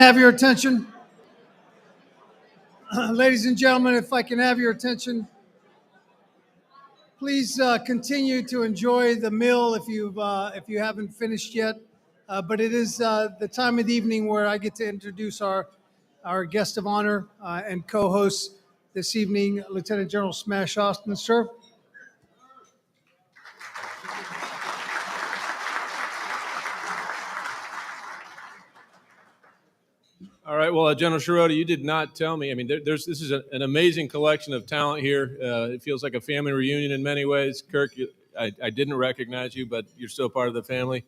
Have your attention. Ladies and gentlemen, if I can have your attention, please continue to enjoy the meal if you haven't finished yet. But it is the time of the evening where I get to introduce our guest of honor and co-host this evening, Lieutenant General Smash Austin, sir. All right. Well, General Shirota, you did not tell me. I mean, this is an amazing collection of talent here. It feels like a family reunion in many ways. Kirk, I didn't recognize you, but you're still part of the family.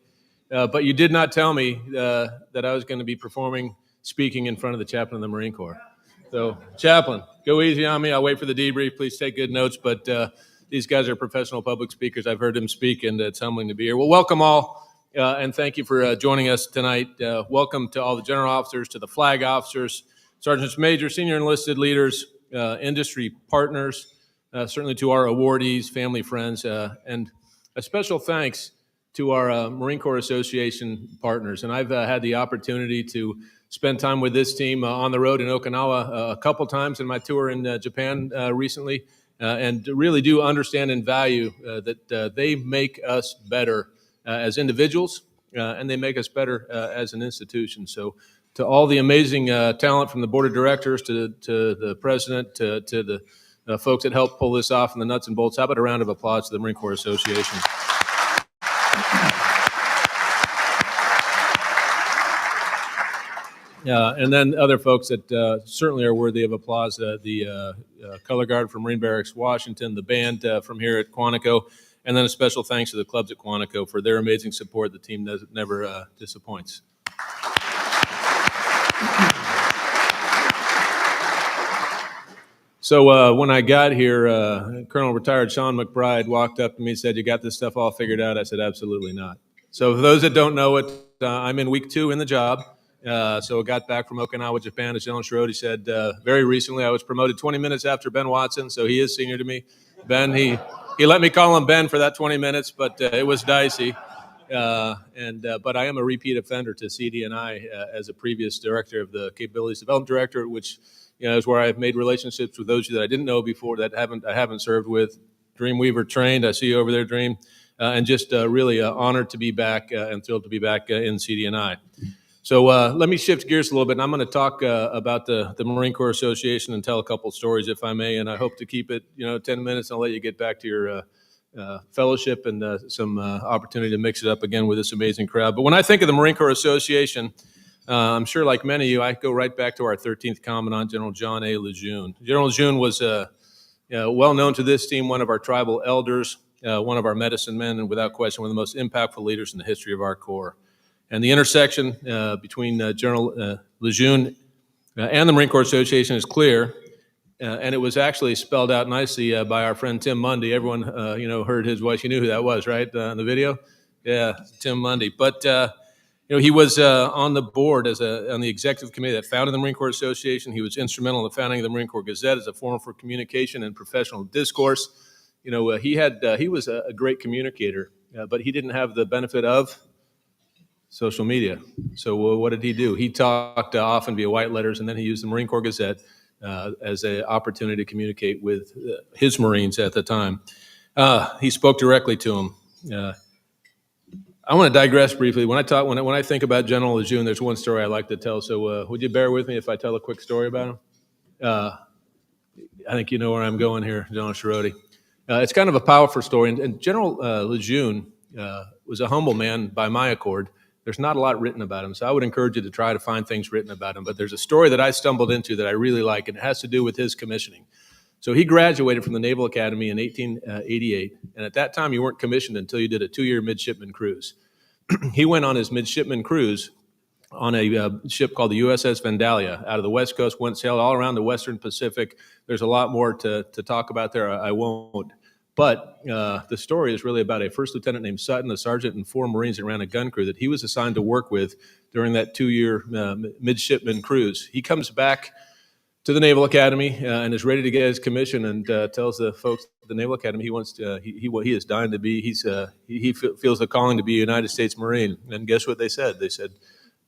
But you did not tell me that I was going to be speaking in front of the chaplain of the Marine Corps. So, chaplain, go easy on me. I'll wait for the debrief. Please take good notes. But these guys are professional public speakers. I've heard them speak, and it's humbling to be here. Well, welcome all. And thank you for joining us tonight. Welcome to all the general officers, to the flag officers, sergeants major, senior enlisted leaders, industry partners, certainly to our awardees, family, friends, and a special thanks to our Marine Corps Association partners. And I've had the opportunity to spend time with this team on the road in Okinawa a couple times in my tour in Japan recently, and really do understand and value that they make us better as individuals, and they make us better as an institution. So to all the amazing talent from the board of directors to the president to the folks that helped pull this off and the nuts and bolts, how about a round of applause to the Marine Corps Association? And then other folks that certainly are worthy of applause, the Color Guard from Marine Barracks, Washington, the band from here at Quantico, and then a special thanks to the Clubs at Quantico for their amazing support. The team never disappoints. So when I got here, Colonel Retired Sean McBride walked up to me and said, "You got this stuff all figured out?" I said, "Absolutely not." So for those that don't know it, I'm in week 2 in the job. So I got back from Okinawa, Japan, as General Shirota said, very recently. I was promoted 20 minutes after Ben Watson, so he is senior to me. Ben, he let me call him Ben for that 20 minutes, but it was dicey. But I am a repeat offender to CD&I as a previous director of the Capabilities Development Director, which is where I've made relationships with those of you that I didn't know before that I haven't served with. Dreamweaver trained, I see you over there, Dream, and just really honored to be back and thrilled to be back in CD&I. So let me shift gears a little bit, and I'm going to talk about the Marine Corps Association and tell a couple stories, if I may, and I hope to keep it 10 minutes, and I'll let you get back to your fellowship and some opportunity to mix it up again with this amazing crowd. But when I think of the Marine Corps Association, I'm sure like many of you, I go right back to our 13th Commandant, General John A. Lejeune. General Lejeune was well known to this team, one of our tribal elders, one of our medicine men, and without question, one of the most impactful leaders in the history of our Corps. And the intersection between General Lejeune and the Marine Corps Association is clear, and it was actually spelled out nicely by our friend Tim Mundy. Everyone, heard his voice. You knew who that was, right, in the video? Yeah, Tim Mundy. But he was on the board on the executive committee that founded the Marine Corps Association. He was instrumental in the founding of the Marine Corps Gazette as a forum for communication and professional discourse. He was a great communicator, but he didn't have the benefit of social media. So what did he do? He talked often via white letters, and then he used the Marine Corps Gazette as an opportunity to communicate with his Marines at the time. He spoke directly to them. I want to digress briefly. When I think about General Lejeune, there's one story I like to tell. So would you bear with me if I tell a quick story about him? I think you know where I'm going here, General Shirota. It's kind of a powerful story. And General Lejeune was a humble man by my accord. There's not a lot written about him, so I would encourage you to try to find things written about him. But there's a story that I stumbled into that I really like, and it has to do with his commissioning. So he graduated from the Naval Academy in 1888, and at that time you weren't commissioned until you did a 2-year midshipman cruise. He went on his midshipman cruise on a ship called the USS Vandalia out of the West Coast, went sailed all around the Western Pacific. There's a lot more to talk about there. I won't. But the story is really about a first lieutenant named Sutton, a sergeant, and 4 Marines that ran a gun crew that he was assigned to work with during that 2-year midshipman cruise. He comes back to the Naval Academy and is ready to get his commission, and tells the folks at the Naval Academy he is dying to be. He feels the calling to be a United States Marine. And guess what they said? They said,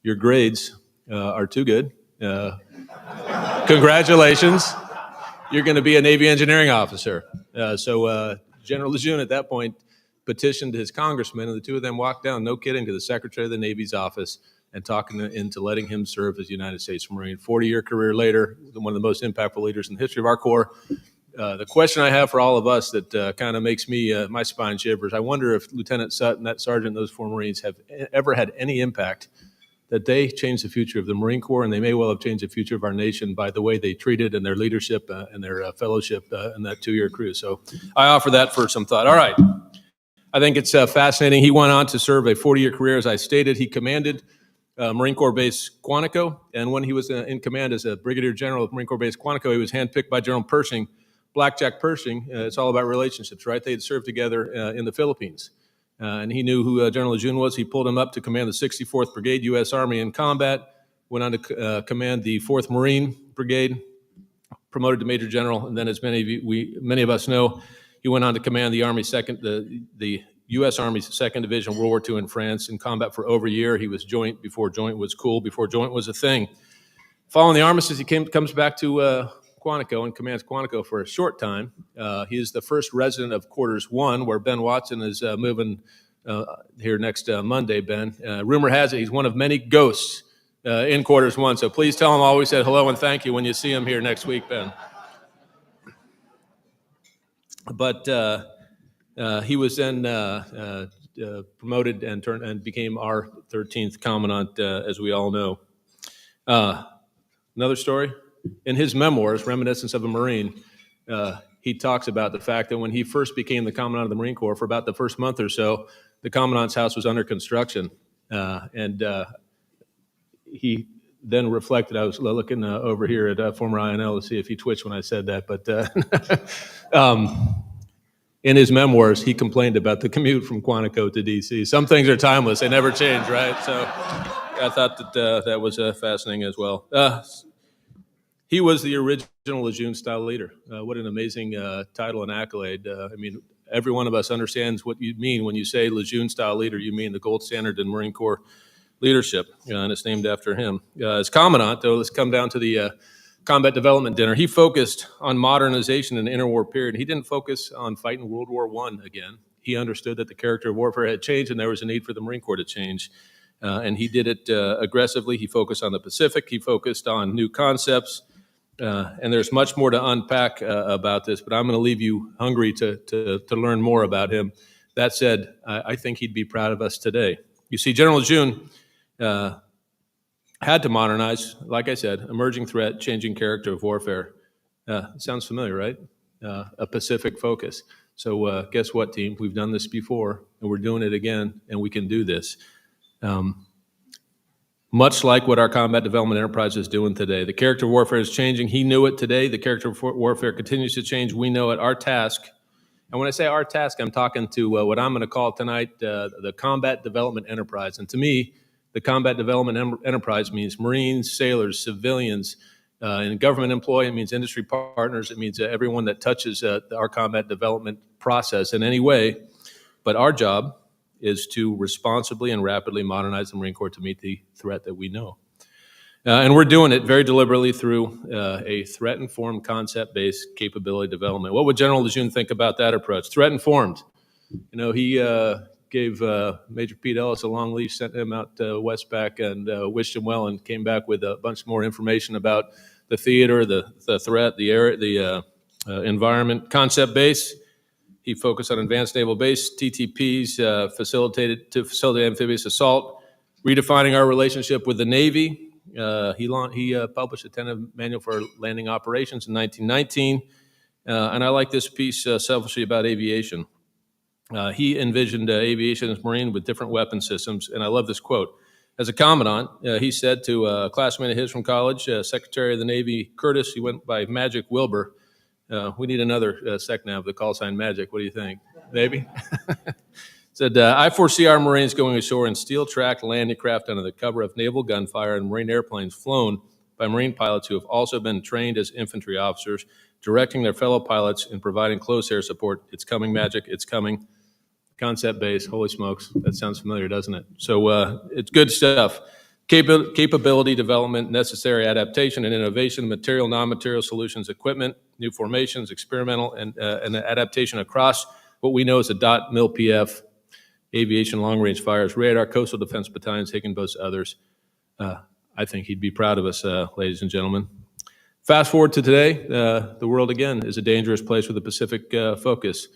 "Your grades are too good. Congratulations. You're going to be a Navy engineering officer. So General Lejeune at that point petitioned his congressman, and the two of them walked down, no kidding, to the Secretary of the Navy's office and talking into letting him serve as United States Marine. 40-year career later, one of the most impactful leaders in the history of our Corps. The question I have for all of us that kind of makes me, my spine shivers, I wonder if Lieutenant Sutton, that sergeant, those four Marines have ever had any impact that they changed the future of the Marine Corps, and they may well have changed the future of our nation by the way they treated and their leadership and their fellowship in that 2-year cruise. So I offer that for some thought. All right. I think it's fascinating. He went on to serve a 40-year career. As I stated, he commanded Marine Corps Base Quantico, and when he was in command as a Brigadier General of Marine Corps Base Quantico, he was handpicked by General Pershing, Blackjack Pershing. It's all about relationships, right? They had served together in the Philippines. And he knew who General Lejeune was. He pulled him up to command the 64th Brigade, U.S. Army in combat, went on to command the 4th Marine Brigade, promoted to Major General, and then as many of us know, he went on to command the Army the U.S. Army's 2nd Division, World War II in France, in combat for over a year. He was joint before joint was cool, before joint was a thing. Following the armistice, he comes back to Quantico and commands Quantico for a short time. He is the first resident of Quarters 1, where Ben Watson is moving here next Monday, Ben. Rumor has it he's one of many ghosts in Quarters 1, so please tell him I always said hello and thank you when you see him here next week, Ben. But he was then promoted and became our 13th Commandant, as we all know. Another story. In his memoirs, Reminiscence of a Marine, he talks about the fact that when he first became the Commandant of the Marine Corps, for about the first month or so, the Commandant's house was under construction. And he then reflected, I was looking over here at former INL to see if he twitched when I said that, but in his memoirs, he complained about the commute from Quantico to D.C. Some things are timeless. They never change, right? So I thought that that was fascinating as well. He was the original Lejeune-style leader. What an amazing title and accolade. I mean, every one of us understands what you mean when you say Lejeune-style leader. You mean the gold standard in Marine Corps leadership, and it's named after him. As Commandant, though, let's come down to the combat development dinner. He focused on modernization in the interwar period. He didn't focus on fighting World War I again. He understood that the character of warfare had changed and there was a need for the Marine Corps to change. And he did it aggressively. He focused on the Pacific. He focused on new concepts. And there's much more to unpack about this, but I'm going to leave you hungry to learn more about him. That said, I think he'd be proud of us today. You see, General Lejeune had to modernize, like I said, emerging threat, changing character of warfare. Sounds familiar, right? A Pacific focus. So guess what, team? We've done this before, and we're doing it again, and we can do this. Much like what our combat development enterprise is doing today. The character of warfare is changing. He knew it today. The character of warfare continues to change. We know it. Our task, and when I say our task, I'm talking to what I'm going to call tonight the combat development enterprise. And to me, the combat development enterprise means Marines, sailors, civilians, and government employee. It means industry partners. It means everyone that touches our combat development process in any way. But our job is to responsibly and rapidly modernize the Marine Corps to meet the threat that we know. And we're doing it very deliberately through a threat-informed, concept-based capability development. What would General Lejeune think about that approach? Threat-informed. You know, he gave Major Pete Ellis a long leash, sent him out west back, and wished him well, and came back with a bunch more information about the theater, the threat, the area, the environment. Concept-based. He focused on advanced naval base, TTPs, to facilitate amphibious assault, redefining our relationship with the Navy. He published a tentative manual for landing operations in 1919. And I like this piece selfishly about aviation. He envisioned aviation as Marine with different weapon systems. And I love this quote. As a Commandant, he said to a classmate of his from college, Secretary of the Navy Curtis, he went by Magic Wilbur. We need another SecNav, the call sign Magic. What do you think? Maybe? Said, I foresee our Marines going ashore in steel-tracked landing craft under the cover of naval gunfire and Marine airplanes flown by Marine pilots who have also been trained as infantry officers, directing their fellow pilots and providing close air support. It's coming, Magic. It's coming. Concept-based. Holy smokes. That sounds familiar, doesn't it? So it's good stuff. Capability development, necessary adaptation and innovation, material, non-material solutions, equipment, new formations, experimental, and adaptation across what we know as the .mil PF, aviation, long-range fires, radar, coastal defense battalions, Higginbotham, others. I think he'd be proud of us, ladies and gentlemen. Fast forward to today, the world again is a dangerous place with a Pacific focus.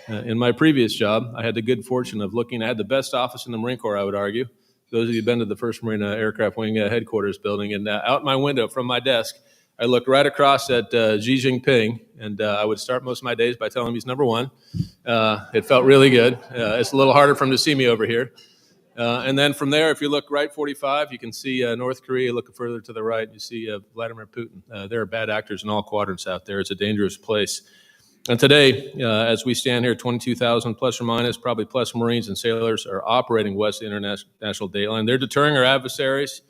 In my previous job, I had the good fortune of I had the best office in the Marine Corps, I would argue. Those of you who've been to the 1st Marine Aircraft Wing headquarters building, and out my window from my desk, I looked right across at Xi Jinping, and I would start most of my days by telling him he's number one. It felt really good. It's a little harder for him to see me over here. And then from there, if you look right 45, you can see North Korea. Look further to the right, you see Vladimir Putin. There are bad actors in all quadrants out there. It's a dangerous place. And today, as we stand here, 22,000 plus or minus, probably plus Marines and sailors are operating west of the international date line. They're deterring our adversaries,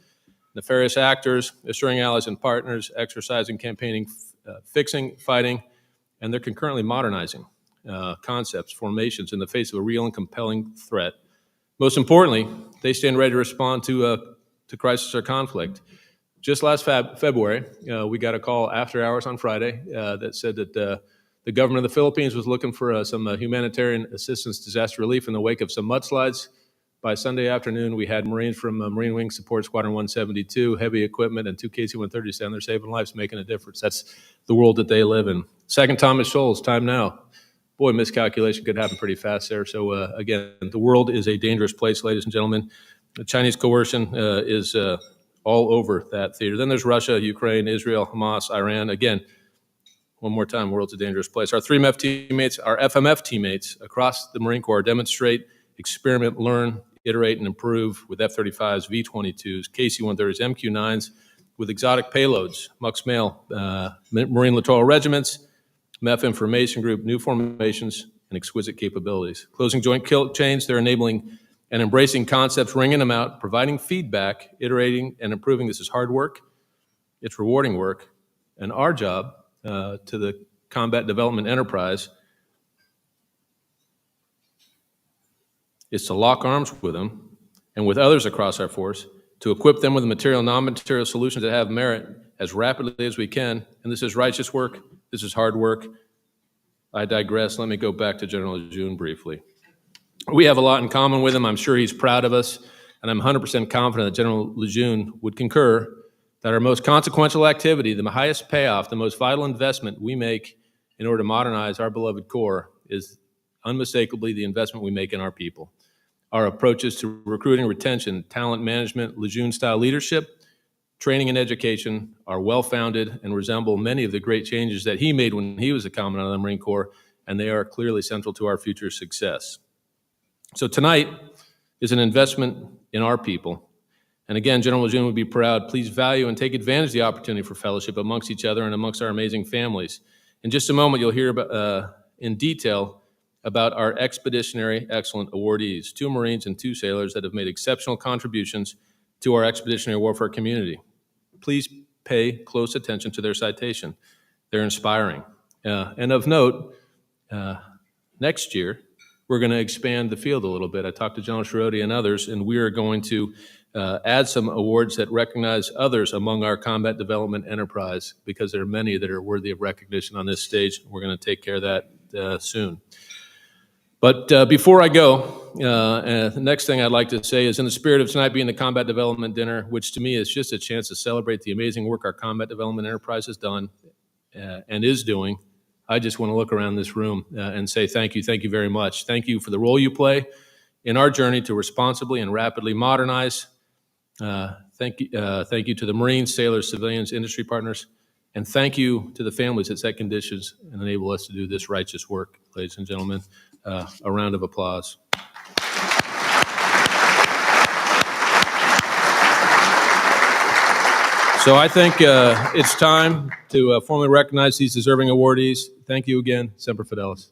nefarious actors, assuring allies and partners, exercising, campaigning, fixing, fighting, and they're concurrently modernizing concepts, formations in the face of a real and compelling threat. Most importantly, they stand ready to respond to crisis or conflict. Just last February, we got a call after hours on Friday that said that the government of the Philippines was looking for some humanitarian assistance, disaster relief in the wake of some mudslides. By Sunday afternoon, we had Marines from Marine Wing Support Squadron 172, heavy equipment, and 2 KC-130s down there saving lives, making a difference. That's the world that they live in. Second Thomas Shoals, time now. Boy, miscalculation could happen pretty fast there. So again, the world is a dangerous place, ladies and gentlemen. The Chinese coercion is all over that theater. Then there's Russia, Ukraine, Israel, Hamas, Iran. Again, one more time, the world's a dangerous place. Our 3MEF teammates, our FMF teammates across the Marine Corps demonstrate, experiment, learn, iterate, and improve with F-35s, V-22s, KC-130s, MQ-9s, with exotic payloads, MUX Mail, Marine Littoral Regiments, MEF Information Group, new formations, and exquisite capabilities. Closing joint kill chains, they're enabling and embracing concepts, wringing them out, providing feedback, iterating, and improving. This is hard work. It's rewarding work. And our job to the Combat Development Enterprise is to lock arms with them and with others across our force to equip them with material, non-material solutions that have merit as rapidly as we can. And this is righteous work. This is hard work. I digress. Let me go back to General Lejeune briefly. We have a lot in common with him. I'm sure he's proud of us, and I'm 100% confident that General Lejeune would concur that our most consequential activity, the highest payoff, the most vital investment we make in order to modernize our beloved Corps is unmistakably the investment we make in our people. Our approaches to recruiting, retention, talent management, Lejeune-style leadership, training and education are well-founded and resemble many of the great changes that he made when he was a Commandant of the Marine Corps, and they are clearly central to our future success. So tonight is an investment in our people. And again, General Lejeune would be proud. Please value and take advantage of the opportunity for fellowship amongst each other and amongst our amazing families. In just a moment, you'll hear about, in detail about our Expeditionary Excellence awardees, 2 Marines and 2 sailors that have made exceptional contributions to our expeditionary warfare community. Please pay close attention to their citation. They're inspiring. And of note, next year, we're going to expand the field a little bit. I talked to General Schirodi and others, and we are going to add some awards that recognize others among our combat development enterprise, because there are many that are worthy of recognition on this stage. We're going to take care of that soon. But before I go, the next thing I'd like to say is, in the spirit of tonight being the Combat Development Dinner, which to me is just a chance to celebrate the amazing work our Combat Development Enterprise has done and is doing, I just want to look around this room and say thank you very much. Thank you for the role you play in our journey to responsibly and rapidly modernize. Thank you to the Marines, sailors, civilians, industry partners, and thank you to the families that set conditions and enable us to do this righteous work, ladies and gentlemen. A round of applause. So I think it's time to formally recognize these deserving awardees. Thank you again. Semper Fidelis.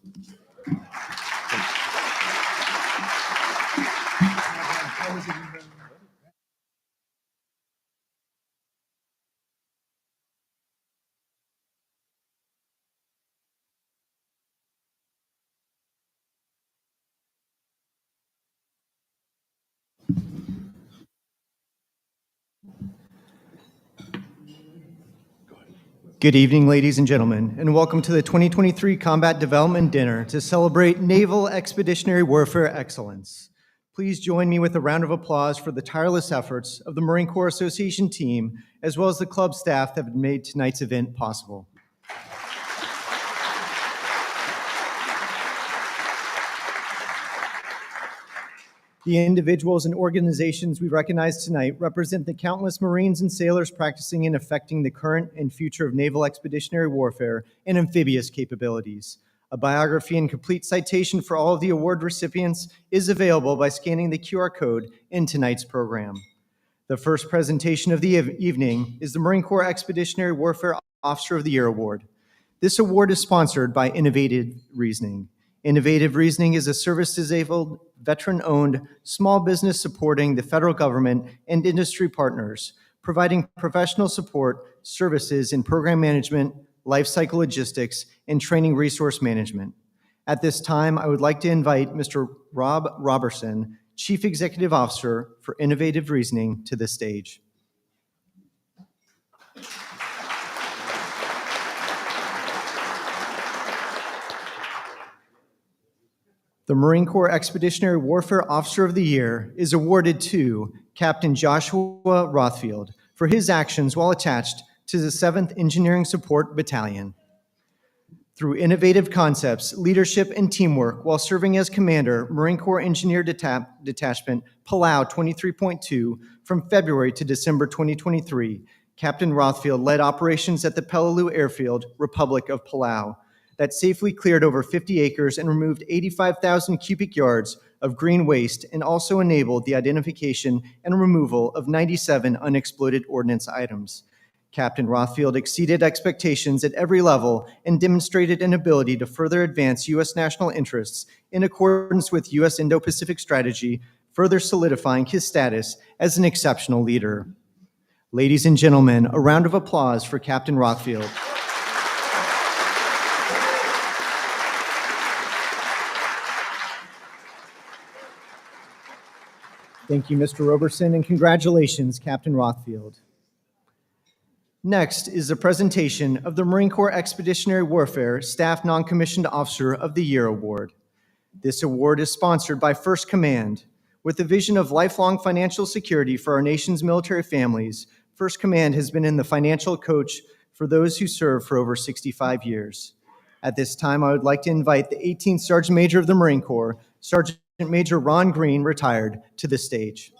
Good evening, ladies and gentlemen, and welcome to the 2023 Combat Development Dinner to celebrate Naval Expeditionary Warfare Excellence. Please join me with a round of applause for the tireless efforts of the Marine Corps Association team, as well as the club staff that have made tonight's event possible. The individuals and organizations we recognize tonight represent the countless Marines and sailors practicing and affecting the current and future of naval expeditionary warfare and amphibious capabilities. A biography and complete citation for all of the award recipients is available by scanning the QR code in tonight's program. The first presentation of the evening is the Marine Corps Expeditionary Warfare Officer of the Year Award. This award is sponsored by Innovative Reasoning. Innovative Reasoning is a service-disabled, veteran-owned small business supporting the federal government and industry partners, providing professional support, services in program management, life cycle logistics, and training resource management. At this time, I would like to invite Mr. Rob Robertson, Chief Executive Officer for Innovative Reasoning, to the stage. The Marine Corps Expeditionary Warfare Officer of the Year is awarded to Captain Joshua Rothfield for his actions while attached to the 7th Engineering Support Battalion. Through innovative concepts, leadership, and teamwork while serving as Commander, Marine Corps Engineer Detachment Palau 23.2 from February to December 2023, Captain Rothfield led operations at the Peleliu Airfield, Republic of Palau, that safely cleared over 50 acres and removed 85,000 cubic yards of green waste, and also enabled the identification and removal of 97 unexploded ordnance items. Captain Rothfield exceeded expectations at every level and demonstrated an ability to further advance U.S. national interests in accordance with U.S. Indo-Pacific strategy, further solidifying his status as an exceptional leader. Ladies and gentlemen, a round of applause for Captain Rothfield. Thank you, Mr. Robertson, and congratulations, Captain Rothfield. Next is the presentation of the Marine Corps Expeditionary Warfare Staff Non-Commissioned Officer of the Year Award. This award is sponsored by First Command. With the vision of lifelong financial security for our nation's military families, First Command has been in the financial coach for those who serve for over 65 years. At this time, I would like to invite the 18th Sergeant Major of the Marine Corps, Sergeant Major Ron Green, retired, to the stage.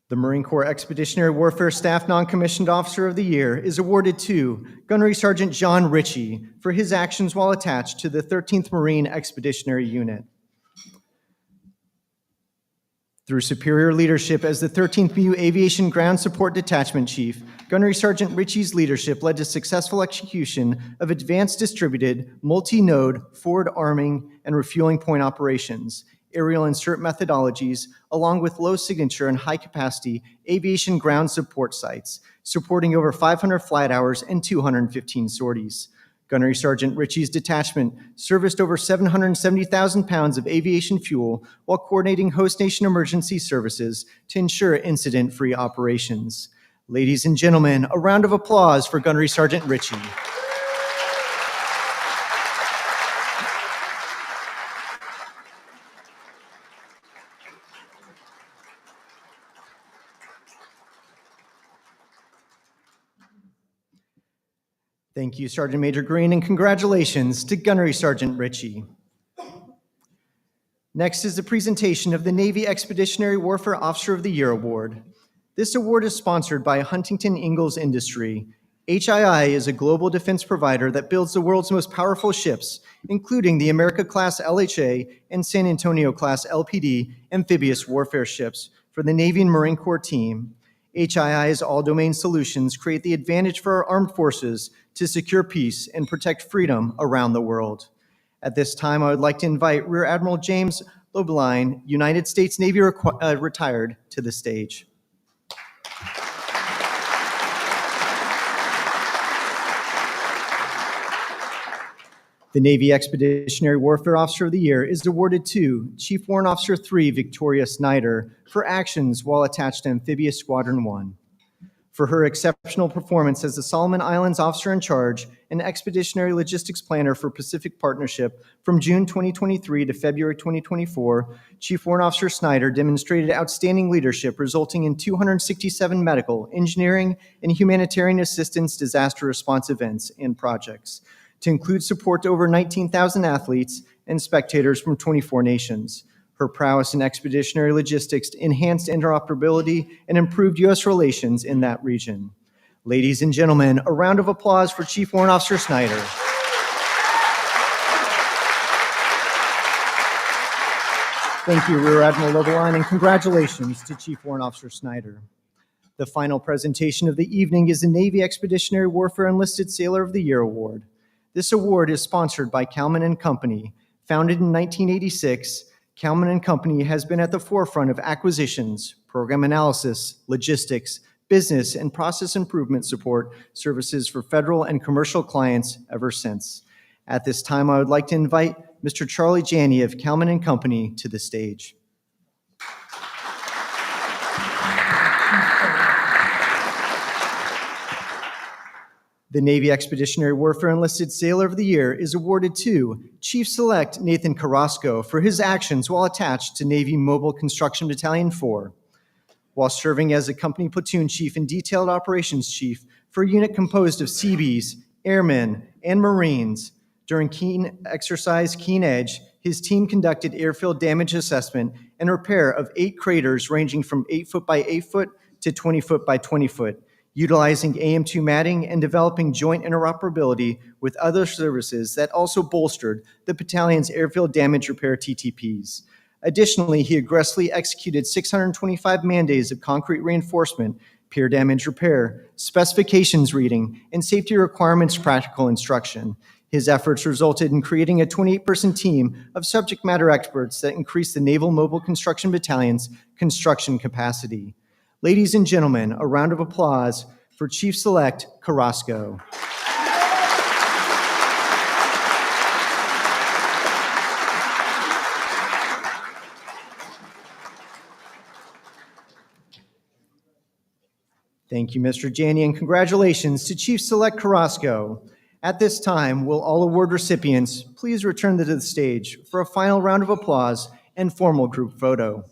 The Marine Corps Expeditionary Warfare Staff Non-Commissioned Officer of the Year is awarded to Gunnery Sergeant John Ritchie for his actions while attached to the 13th Marine Expeditionary Unit. Through superior leadership as the 13th MU Aviation Ground Support Detachment Chief, Gunnery Sergeant Ritchie's leadership led to successful execution of advanced distributed, multi-node, forward arming and refueling point operations, aerial insert methodologies, along with low signature and high capacity aviation ground support sites, supporting over 500 flight hours and 215 sorties. Gunnery Sergeant Ritchie's detachment serviced over 770,000 pounds of aviation fuel while coordinating host nation emergency services to ensure incident-free operations. Ladies and gentlemen, a round of applause for Gunnery Sergeant Ritchie. Thank you, Sergeant Major Green, and congratulations to Gunnery Sergeant Ritchie. Next is the presentation of the Navy Expeditionary Warfare Officer of the Year Award. This award is sponsored by Huntington Ingalls Industry. HII is a global defense provider that builds the world's most powerful ships, including the America-class LHA and San Antonio-class LPD amphibious warfare ships for the Navy and Marine Corps team. HII's all-domain solutions create the advantage for our armed forces to secure peace and protect freedom around the world. At this time, I would like to invite Rear Admiral James Lobeline, United States Navy retired, to the stage. The Navy Expeditionary Warfare Officer of the Year is awarded to Chief Warrant Officer 3 Victoria Snyder for actions while attached to Amphibious Squadron 1. For her exceptional performance as the Solomon Islands Officer in Charge and Expeditionary Logistics Planner for Pacific Partnership from June 2023 to February 2024, Chief Warrant Officer Snyder demonstrated outstanding leadership resulting in 267 medical, engineering, and humanitarian assistance disaster response events and projects, to include support to over 19,000 athletes and spectators from 24 nations. Her prowess in expeditionary logistics enhanced interoperability and improved U.S. relations in that region. Ladies and gentlemen, a round of applause for Chief Warrant Officer Snyder. Thank you, Rear Admiral Loveline, and congratulations to Chief Warrant Officer Snyder. The final presentation of the evening is the Navy Expeditionary Warfare Enlisted Sailor of the Year Award. This award is sponsored by Calman and Company. Founded in 1986, Calman and Company has been at the forefront of acquisitions, program analysis, logistics, business, and process improvement support services for federal and commercial clients ever since. At this time, I would like to invite Mr. Charlie Janney of Calman and Company to the stage. The Navy Expeditionary Warfare Enlisted Sailor of the Year is awarded to Chief Select Nathan Carrasco for his actions while attached to Navy Mobile Construction Battalion 4, while serving as a company platoon chief and detailed operations chief for a unit composed of Seabees, airmen, and Marines. During exercise Keen Edge, his team conducted airfield damage assessment and repair of 8 craters ranging from 8 foot by 8 foot to 20 foot by 20 foot, utilizing AM2 matting and developing joint interoperability with other services that also bolstered the battalion's airfield damage repair TTPs. Additionally, he aggressively executed 625 man-days of concrete reinforcement, pier damage repair, specifications reading, and safety requirements practical instruction. His efforts resulted in creating a 28-person team of subject matter experts that increased the Naval Mobile Construction Battalion's construction capacity. Ladies and gentlemen, a round of applause for Chief Select Carrasco. Thank you, Mr. Janney, and congratulations to Chief Select Carrasco. At this time, will all award recipients please return to the stage for a final round of applause and formal group photo.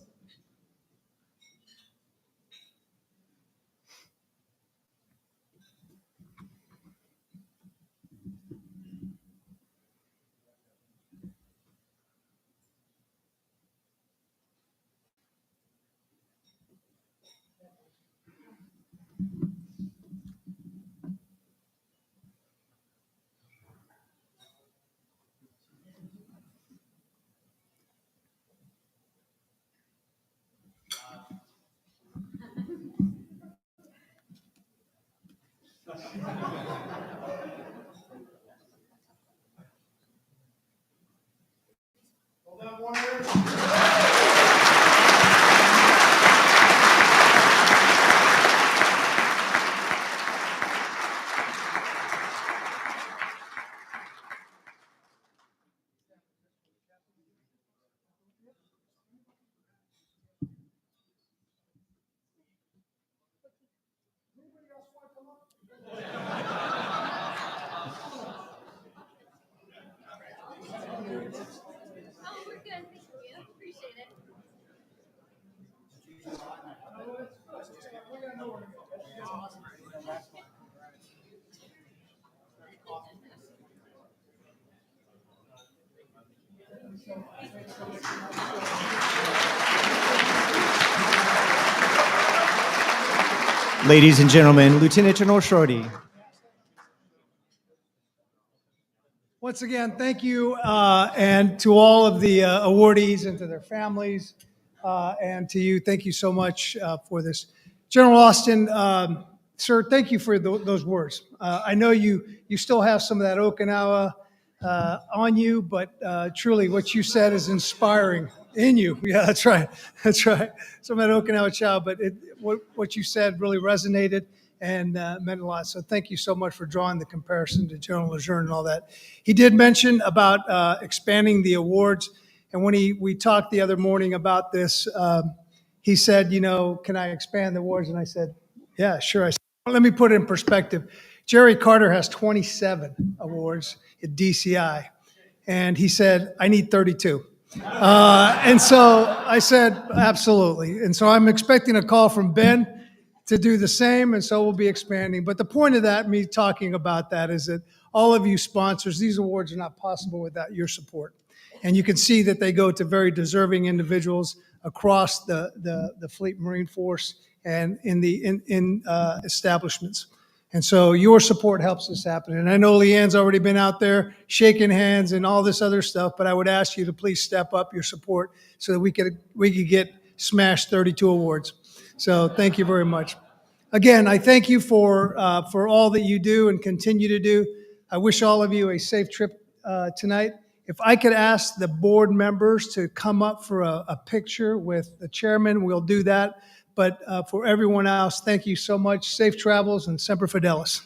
Ladies and gentlemen, Lieutenant General Shorty. Once again, thank you, and to all of the awardees and to their families, and to you, thank you so much for this. General Austin, sir, thank you for those words. I know you still have some of that Okinawa on you, but truly what you said is inspiring in you. Yeah, that's right. That's right. Some of that Okinawa child, but what you said really resonated. and meant a lot. So thank you so much for drawing the comparison to General Lejeune and all that. He did mention about expanding the awards, and when we talked the other morning about this, he said, can I expand the awards? And I said, yeah, sure. I said, well, let me put it in perspective. Jerry Carter has 27 awards at DCI, and he said, I need 32. And so I said, absolutely. And so I'm expecting a call from Ben to do the same, and so we'll be expanding. But the point of that, me talking about that, is that all of you sponsors, these awards are not possible without your support. And you can see that they go to very deserving individuals across the Fleet Marine Force and in establishments. And so your support helps this happen. And I know Leanne's already been out there shaking hands and all this other stuff, but I would ask you to please step up your support so that we could get smashed 32 awards. So thank you very much. Again, I thank you for all that you do and continue to do. I wish all of you a safe trip tonight. If I could ask the board members to come up for a picture with the chairman, we'll do that. But for everyone else, thank you so much. Safe travels and Semper Fidelis.